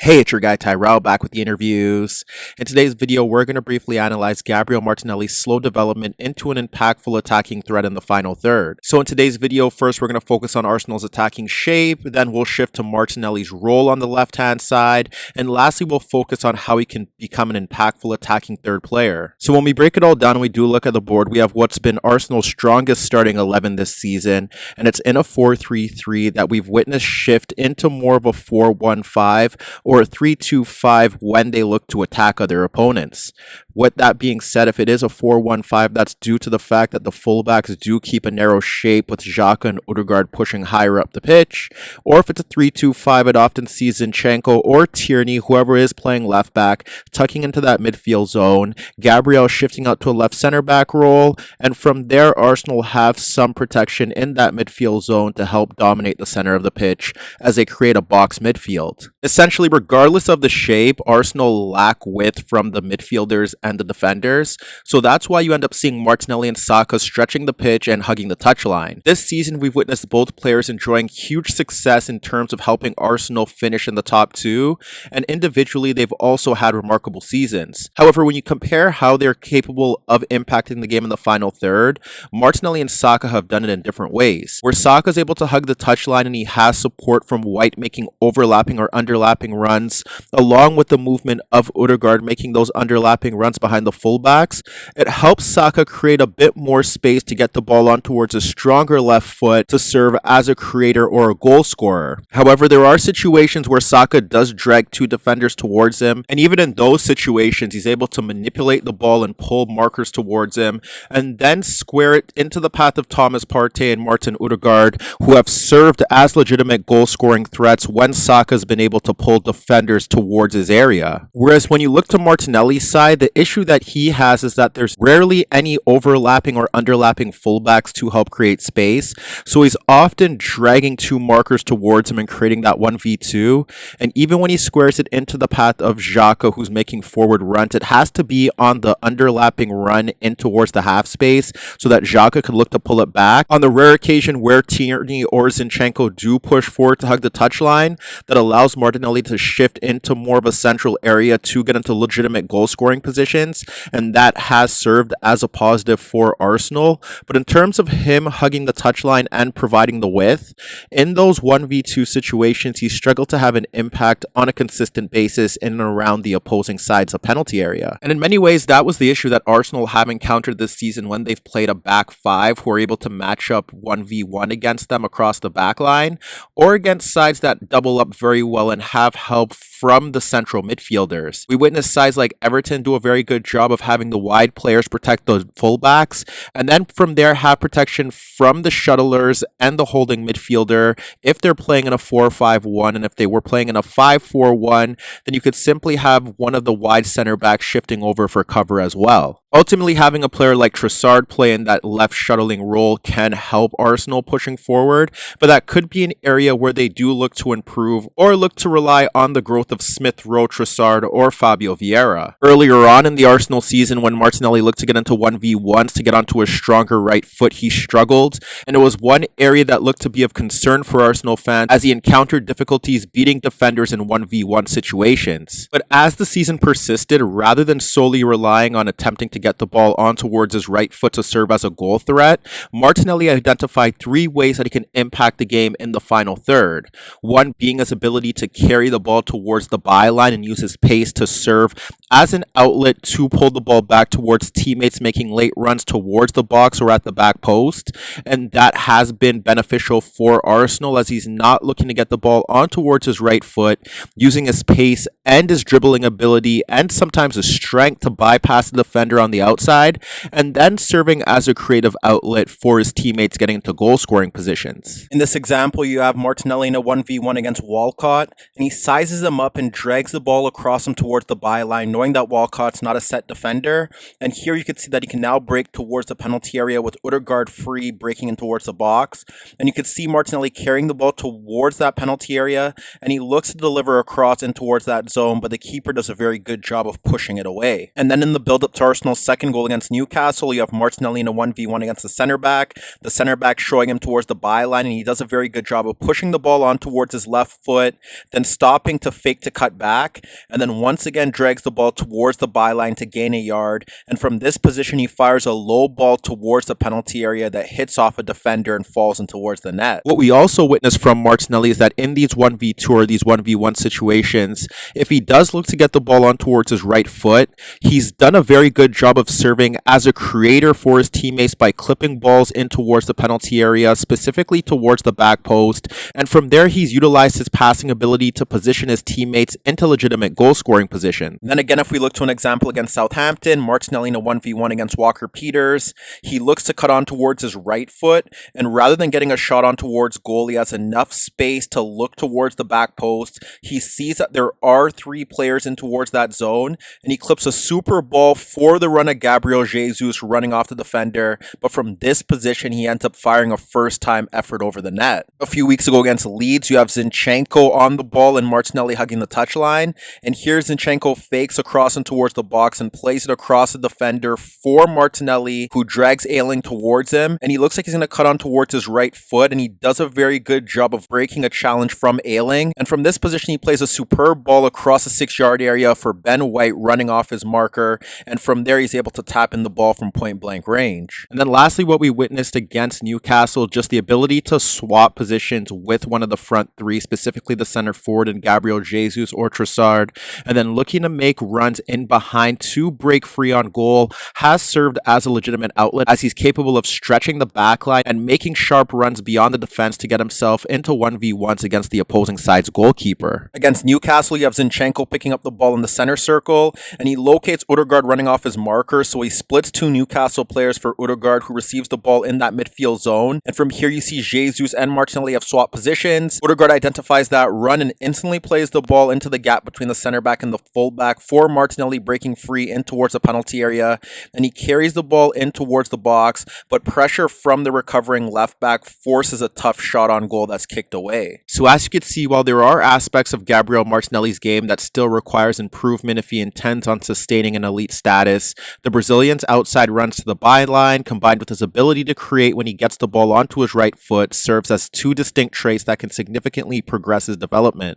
Hey, it's your guy Tyrrell back with the interviews. In today's video, we're going to briefly analyze Gabriel Martinelli's slow development into an impactful attacking threat in the final third. So in today's video, first we're going to focus on Arsenal's attacking shape, then we'll shift to Martinelli's role on the left-hand side, and lastly we'll focus on how he can become an impactful attacking third player. So when we break it all down and we do look at the board, we have what's been Arsenal's strongest starting 11 this season, and it's in a 4-3-3 that we've witnessed shift into more of a 4-1-5 or a 3-2-5 when they look to attack other opponents. With that being said, if it is a 4-1-5, that's due to the fact that the fullbacks do keep a narrow shape with Xhaka and Odegaard pushing higher up the pitch. Or if it's a 3-2-5, it often sees Zinchenko or Tierney, whoever is playing left back, tucking into that midfield zone, Gabriel shifting out to a left center back role, and from there Arsenal have some protection in that midfield zone to help dominate the center of the pitch as they create a box midfield. Essentially, regardless of the shape, Arsenal lack width from the midfielders and the defenders, so that's why you end up seeing Martinelli and Saka stretching the pitch and hugging the touchline. This season, we've witnessed both players enjoying huge success in terms of helping Arsenal finish in the top two, and individually, they've also had remarkable seasons. However, when you compare how they're capable of impacting the game in the final third, Martinelli and Saka have done it in different ways, where Saka is able to hug the touchline and he has support from White making overlapping or underlapping runs, along with the movement of Odegaard making those underlapping runs behind the fullbacks. It helps Saka create a bit more space to get the ball on towards a stronger left foot to serve as a creator or a goal scorer. However, there are situations where Saka does drag two defenders towards him, and even in those situations, he's able to manipulate the ball and pull markers towards him, and then square it into the path of Thomas Partey and Martin Odegaard, who have served as legitimate goal-scoring threats when Saka's been able to pull defenders towards his area. Whereas when you look to Martinelli's side, the issue that he has is that there's rarely any overlapping or underlapping fullbacks to help create space, so he's often dragging two markers towards him and creating that 1v2, and even when he squares it into the path of Xhaka, who's making forward runs, it has to be on the underlapping run in towards the half space so that Xhaka could look to pull it back. On the rare occasion where Tierney or Zinchenko do push forward to hug the touchline, that allows Martinelli to shift into more of a central area to get into legitimate goal scoring positions, and that has served as a positive for Arsenal. But in terms of him hugging the touchline and providing the width, in those 1v2 situations, he struggled to have an impact on a consistent basis in and around the opposing side's penalty area. And in many ways, that was the issue that Arsenal have encountered this season when they've played a back five who are able to match up 1v1 against them across the back line, or against sides that double up very well and have help from the central midfielders. We witnessed sides like Everton do a very good job of having the wide players protect the fullbacks, and then from there have protection from the shuttlers and the holding midfielder if they're playing in a 4-5-1, and if they were playing in a 5-4-1, then you could simply have one of the wide center backs shifting over for cover as well. Ultimately, having a player like Trossard play in that left shuttling role can help Arsenal pushing forward, but that could be an area where they do look to improve or look to rely on the growth of Smith Rowe, Trossard, or Fabio Vieira. Earlier on in the Arsenal season, when Martinelli looked to get into 1v1s to get onto a stronger right foot, he struggled, and it was one area that looked to be of concern for Arsenal fans as he encountered difficulties beating defenders in 1v1 situations. But as the season persisted, rather than solely relying on attempting to get the ball on towards his right foot to serve as a goal threat, Martinelli identified three ways that he can impact the game in the final third. One being his ability to carry the ball towards the byline and use his pace to serve as an outlet to pull the ball back towards teammates making late runs towards the box or at the back post, and that has been beneficial for Arsenal as he's not looking to get the ball on towards his right foot, using his pace and his dribbling ability and sometimes his strength to bypass the defender on the outside, and then serving as a creative outlet for his teammates getting into goal scoring positions. In this example, you have Martinelli in a 1v1 against Walcott, and he sizes him up and drags the ball across him towards the byline, knowing that Walcott's not a set defender, and here you can see that he can now break towards the penalty area with Odegaard free breaking in towards the box, and you can see Martinelli carrying the ball towards that penalty area, and he looks to deliver across in towards that zone, but the keeper does a very good job of pushing it away. And then in the build-up to Arsenal's second goal against Newcastle, you have Martinelli in a 1v1 against the center back showing him towards the byline, and he does a very good job of pushing the ball on towards his left foot, then stopping looking to fake to cut back, and then once again drags the ball towards the byline to gain a yard, and from this position he fires a low ball towards the penalty area that hits off a defender and falls in towards the net. What we also witnessed from Martinelli is that in these 1v2 or these 1v1 situations, if he does look to get the ball on towards his right foot, he's done a very good job of serving as a creator for his teammates by clipping balls in towards the penalty area, specifically towards the back post, and from there he's utilized his passing ability to position his teammates into legitimate goal scoring position. And then again, if we look to an example against Southampton, Martinelli in a 1v1 against Walker Peters, he looks to cut on towards his right foot, and rather than getting a shot on towards goal, he has enough space to look towards the back post. He sees that there are 3 players in towards that zone, and he clips a super ball for the run of Gabriel Jesus running off the defender, but from this position he ends up firing a first-time effort over the net. A few weeks ago against Leeds, you have Zinchenko on the ball and Martinelli hugging the touchline, and here Zinchenko fakes across and towards the box and plays it across the defender for Martinelli, who drags Ayling towards him, and he looks like he's going to cut on towards his right foot, and he does a very good job of breaking a challenge from Ayling, and from this position he plays a superb ball across the 6-yard area for Ben White running off his marker, and from there he's able to tap in the ball from point blank range. And then lastly, what we witnessed against Newcastle, just the ability to swap positions with one of the front 3, specifically the center forward in Gabriel Jesus or Trossard, and then looking to make runs in behind to break free on goal, has served as a legitimate outlet as he's capable of stretching the backline and making sharp runs beyond the defense to get himself into 1v1s against the opposing side's goalkeeper. Against Newcastle, you have Zinchenko picking up the ball in the center circle, and he locates Odegaard running off his marker, so he splits 2 Newcastle players for Odegaard, who receives the ball in that midfield zone, and from here you see Jesus and Martinelli have swapped positions. Odegaard identifies that run and instantly plays the ball into the gap between the center back and the fullback for Martinelli, breaking free in towards the penalty area, and he carries the ball in towards the box, but pressure from the recovering left back forces a tough shot on goal that's kicked away. So as you can see, while there are aspects of Gabriel Martinelli's game that still requires improvement if he intends on sustaining an elite status, the Brazilian's outside runs to the byline, combined with his ability to create when he gets the ball onto his right foot, serves as 2 distinct traits that can significantly progress his development.